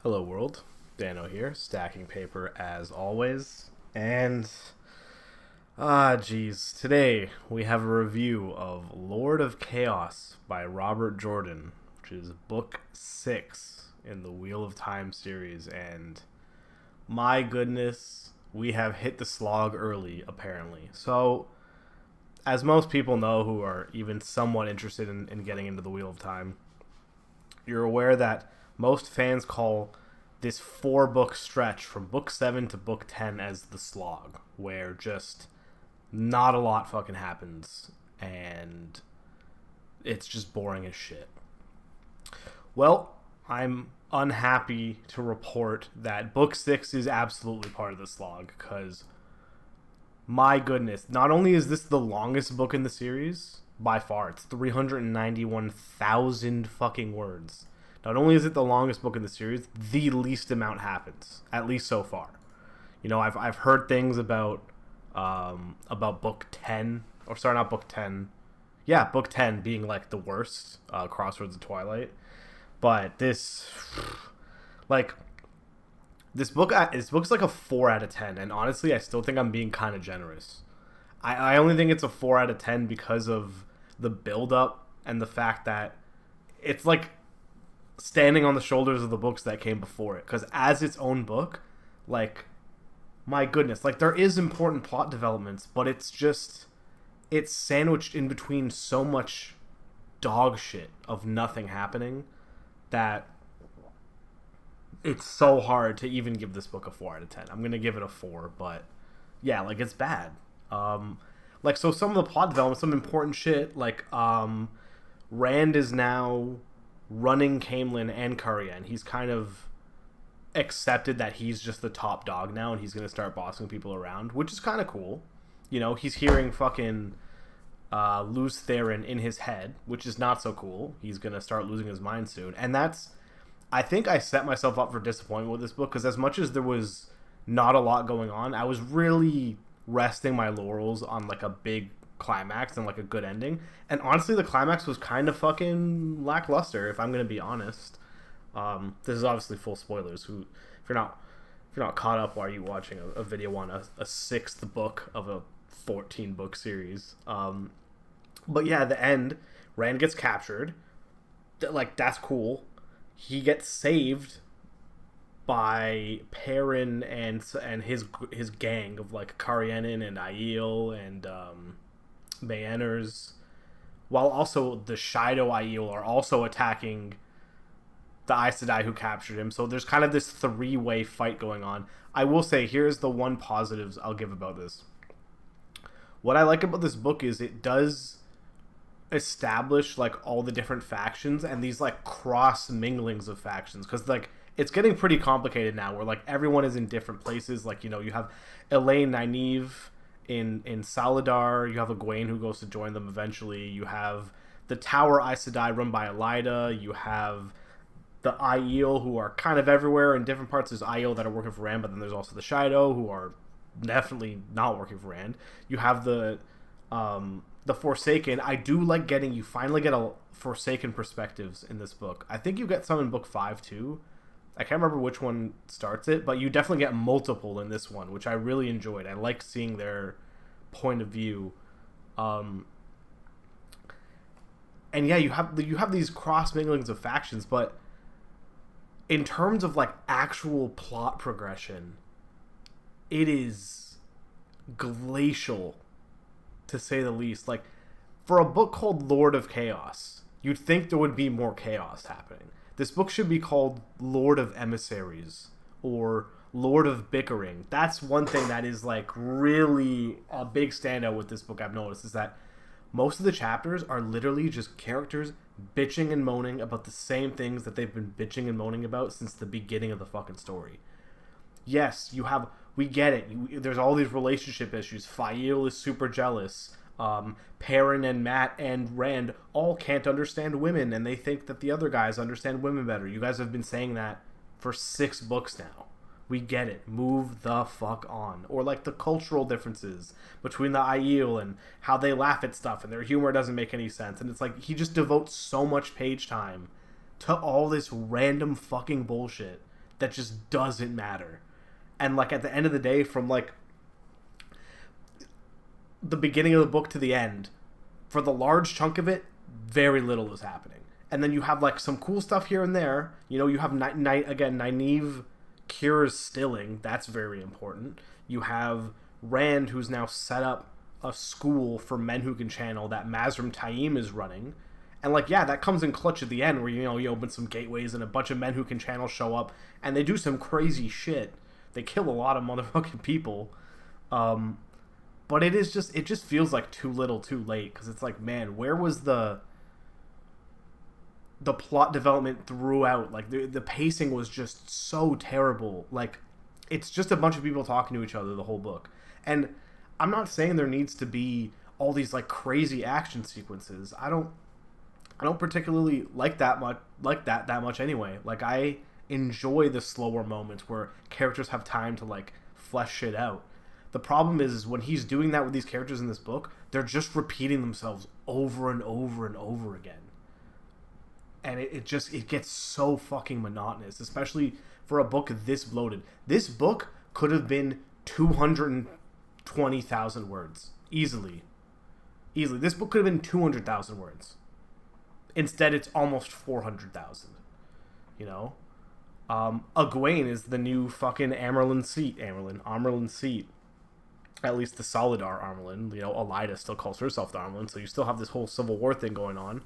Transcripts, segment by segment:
Hello world, Dano here, stacking paper as always. And geez, today we have a review of Lord of Chaos by Robert Jordan, which is book 6 in the Wheel of Time series. And my goodness, we have hit the slog early apparently. So as most people know who are even somewhat interested in getting into the Wheel of Time, you're aware that most fans call this 4 book stretch from book 7 to book 10 as the slog, where just not a lot fucking happens and it's just boring as shit. Well, I'm unhappy to report that book 6 is absolutely part of the slog because my goodness, not only is this the longest book in the series by far, it's 391,000 fucking words. Not only is it the longest book in the series, the least amount happens, at least so far. You know, I've heard things about book 10, or sorry, not book 10. Yeah, book 10 being like the worst, Crossroads of Twilight. But like, this book's like a 4 out of 10, and honestly, I still think I'm being kind of generous. I only think it's a 4 out of 10 because of the build up and the fact that it's like standing on the shoulders of the books that came before it. Because as its own book, like, my goodness, like, there is important plot developments, but it's sandwiched in between so much dog shit of nothing happening that it's so hard to even give this book a 4 out of 10. I'm gonna give it a 4, but yeah, like, it's bad. Like, so some of the plot development, some important shit, like, Rand is now running Camelin and Carian. He's kind of accepted that he's just the top dog now, and he's going to start bossing people around, which is kind of cool. You know, he's hearing fucking lose Theron in his head, which is not so cool. He's going to start losing his mind soon. And I think I set myself up for disappointment with this book, because as much as there was not a lot going on, I was really resting my laurels on like a big climax and like a good ending. And honestly, the climax was kind of fucking lackluster, if I'm gonna be honest. This is obviously full spoilers. If you're not caught up, why are you watching a video on a 6th book of a 14-book series? But yeah, the end, Rand gets captured. Like, that's cool. He gets saved by Perrin and his gang of like Carianin and Aiel and Bayenners, while also the Shido Aiel are also attacking the Aes Sedai who captured him. So there's kind of this 3-way fight going on. I will say, here's the one positives I'll give about this. What I like about this book is it does establish like all the different factions and these like cross minglings of factions, because like it's getting pretty complicated now where like everyone is in different places. Like, you know, you have Elaine Nynaeve in Saladar, you have Egwene who goes to join them eventually, you have the Tower Aes Sedai run by Elida, you have the Aiel who are kind of everywhere in different parts. There's Aiel that are working for Rand, but then there's also the Shido who are definitely not working for Rand. You have the Forsaken. I do like you finally get a Forsaken perspectives in this book. I think you get some in book 5 too. I can't remember which one starts it, but you definitely get multiple in this one, which I really enjoyed. I like seeing their point of view. And yeah, you have these cross minglings of factions, but in terms of like actual plot progression, it is glacial, to say the least. Like, for a book called Lord of Chaos, you'd think there would be more chaos happening. This book should be called Lord of Emissaries or Lord of Bickering. That's one thing that is like really a big standout with this book I've noticed, is that most of the chapters are literally just characters bitching and moaning about the same things that they've been bitching and moaning about since the beginning of the fucking story. Yes, we get it. There's all these relationship issues. Fael is super jealous. Perrin and Matt and Rand all can't understand women, and they think that the other guys understand women better. You guys have been saying that for 6 books now. We get it. Move the fuck on. Or like the cultural differences between the Aiel and how they laugh at stuff and their humor doesn't make any sense. And it's like he just devotes so much page time to all this random fucking bullshit that just doesn't matter. And like at the end of the day, from like the beginning of the book to the end, for the large chunk of it, very little is happening. And then you have like some cool stuff here and there. You know, you have Nynaeve cures stilling. That's very important. You have Rand, who's now set up a school for men who can channel that Mazrim Taim is running. And like, yeah, that comes in clutch at the end where, you know, you open some gateways and a bunch of men who can channel show up and they do some crazy shit. They kill a lot of motherfucking people. But it just feels like too little too late, because it's like, man, where was the plot development throughout? Like the pacing was just so terrible. Like, it's just a bunch of people talking to each other the whole book. And I'm not saying there needs to be all these like crazy action sequences. I don't particularly like that much anyway. Like, I enjoy the slower moments where characters have time to like flesh shit out. The problem is when he's doing that with these characters in this book, they're just repeating themselves over and over and over again. And it gets so fucking monotonous, especially for a book this bloated. This book could have been 220,000 words. Easily. This book could have been 200,000 words. Instead, it's almost 400,000. You know? Egwene is the new fucking Amerlin seat. At least the Solidar Amerlin. You know, Elida still calls herself the Amerlin, so you still have this whole Civil War thing going on.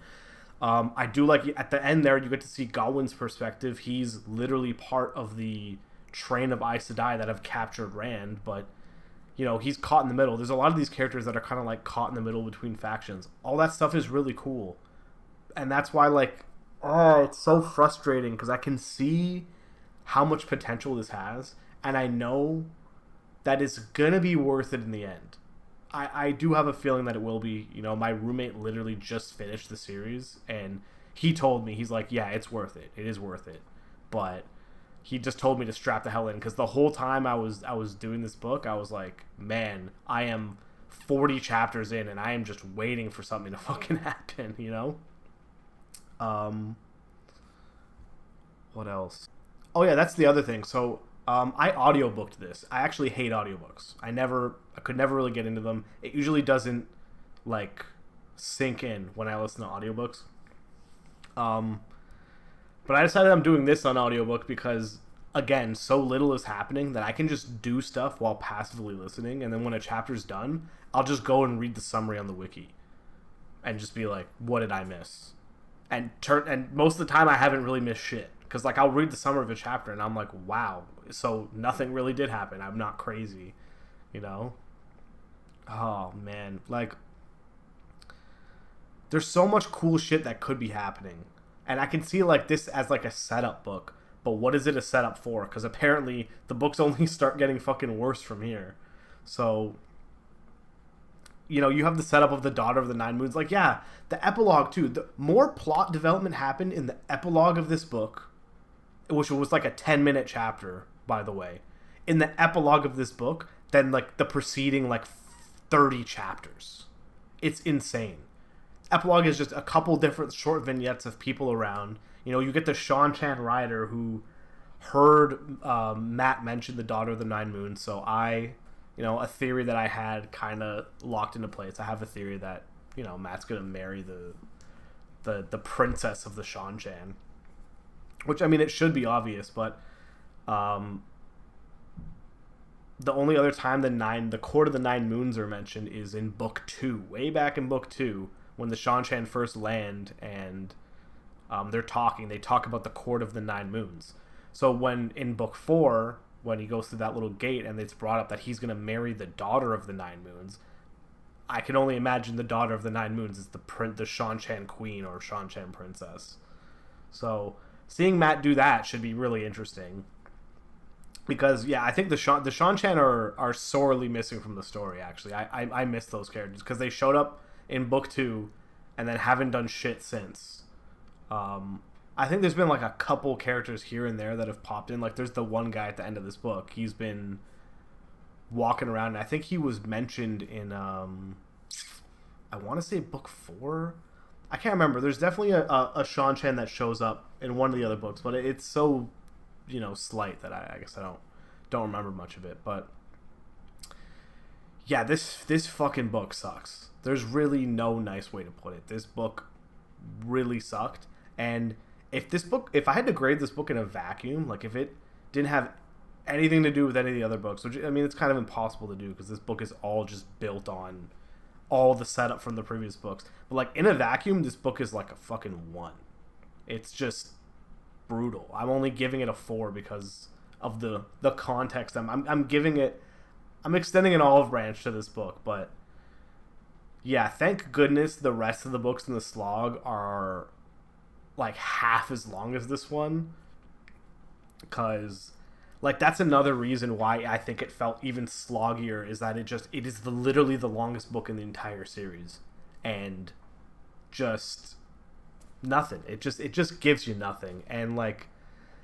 I do like, at the end there, you get to see Gawain's perspective. He's literally part of the train of Aes Sedai that have captured Rand, but, you know, he's caught in the middle. There's a lot of these characters that are kind of like caught in the middle between factions. All that stuff is really cool. And that's why, like, it's so frustrating, because I can see how much potential this has, and I know that it's gonna be worth it in the end. I do have a feeling that it will be. You know, my roommate literally just finished the series, and he told me, he's like, yeah, it's worth it. It is worth it. But he just told me to strap the hell in, because the whole time I was doing this book, I was like, man, I am 40 chapters in, and I am just waiting for something to fucking happen, you know? What else? Oh yeah, that's the other thing. So, I audiobooked this. I actually hate audiobooks. I could never really get into them. It usually doesn't, like, sink in when I listen to audiobooks. But I decided I'm doing this on audiobook because, again, so little is happening that I can just do stuff while passively listening, and then when a chapter's done, I'll just go and read the summary on the wiki. And just be like, what did I miss? And most of the time I haven't really missed shit. Because, like, I'll read the summary of a chapter and I'm like, wow, so nothing really did happen. I'm not crazy, you know? Oh, man. Like, there's so much cool shit that could be happening. And I can see, like, this as, like, a setup book. But what is it a setup for? Because apparently the books only start getting fucking worse from here. So, you know, you have the setup of the Daughter of the Nine Moons. Like, yeah, the epilogue, too. The more plot development happened in the epilogue of this book, which was like a 10-minute chapter, by the way, in the epilogue of this book, than, like, the preceding, like, 30 chapters. It's insane. Epilogue is just a couple different short vignettes of people around. You know, you get the Shan-Chan rider who heard Matt mention the Daughter of the Nine Moons, so you know, a theory that I had kind of locked into place. I have a theory that, you know, Matt's going to marry the princess of the Shan-Chan. Which, I mean, it should be obvious, but the only other time the Court of the Nine Moons are mentioned is in Book 2. Way back in Book 2, when the Shan-Chan first land and they're talking. They talk about the Court of the Nine Moons. So when in Book 4... when he goes through that little gate and it's brought up that he's going to marry the Daughter of the Nine Moons, I can only imagine the Daughter of the Nine Moons is the Shan-Chan Queen or Shan-Chan Princess. So, seeing Matt do that should be really interesting. Because, yeah, I think the Shan-Chan are sorely missing from the story, actually. I miss those characters, because they showed up in Book 2 and then haven't done shit since. I think there's been, like, a couple characters here and there that have popped in. Like, there's the one guy at the end of this book. He's been walking around, and I think he was mentioned in, I want to say Book 4? I can't remember. There's definitely a Shan-Chan that shows up in one of the other books, but it's so slight that I guess I don't remember much of it. But yeah, this fucking book sucks. There's really no nice way to put it. This book really sucked. And if I had to grade this book in a vacuum, like if it didn't have anything to do with any of the other books, which I mean it's kind of impossible to do because this book is all just built on all the setup from the previous books. But like in a vacuum, this book is like a fucking 1. It's just brutal. I'm only giving it a 4 because of the context. I'm giving it. I'm extending an olive branch to this book, but yeah, thank goodness the rest of the books in the slog are like half as long as this one, because like that's another reason why I think it felt even sloggier, is that it is literally the longest book in the entire series, and just nothing. It just gives you nothing, and like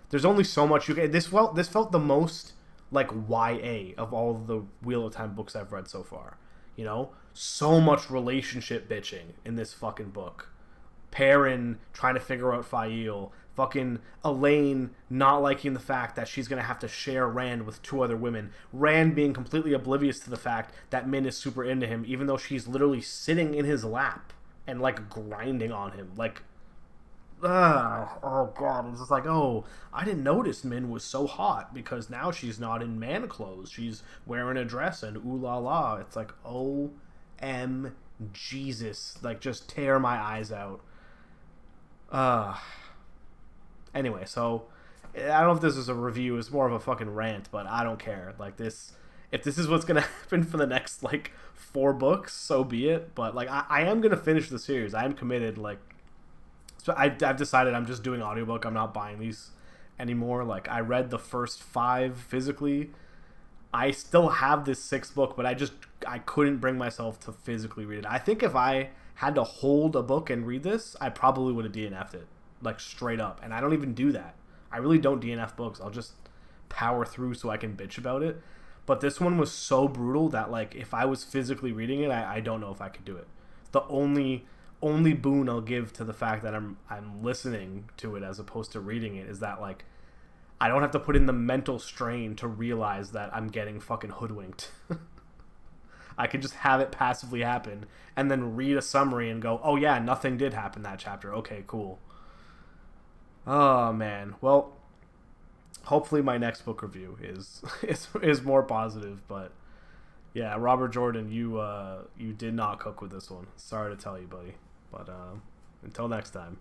there's only so much you can. This felt the most like YA of all the Wheel of Time books I've read so far. So much relationship bitching in this fucking book. Perrin trying to figure out Fael. Fucking Elaine not liking the fact that she's going to have to share Rand with 2 other women. Rand being completely oblivious to the fact that Min is super into him, even though she's literally sitting in his lap and like grinding on him. Like, oh god, it's just like, oh, I didn't notice Min was so hot because now she's not in man clothes. She's wearing a dress and ooh la la. It's like, Jesus. Like, just tear my eyes out. Anyway, so I don't know if this is a review, it's more of a fucking rant, but I don't care. Like, this, if this is what's gonna happen for the next like 4 books, so be it. But like I am gonna finish the series. I am committed. Like, so I've decided I'm just doing audiobook. I'm not buying these anymore. Like, I read the first 5 physically. I still have this 6th book, but I couldn't bring myself to physically read it. I think if I had to hold a book and read this, I probably would have DNF'd it, like straight up. And I don't even do that. I really don't DNF books. I'll just power through so I can bitch about it. But this one was so brutal that like if I was physically reading it, I don't know if I could do it. The only boon I'll give to the fact that I'm listening to it as opposed to reading it is that like I don't have to put in the mental strain to realize that I'm getting fucking hoodwinked. I could just have it passively happen and then read a summary and go, oh yeah, nothing did happen that chapter. Okay, cool. Oh man. Well, hopefully my next book review is more positive, but yeah, Robert Jordan, you did not cook with this one. Sorry to tell you, buddy. But until next time.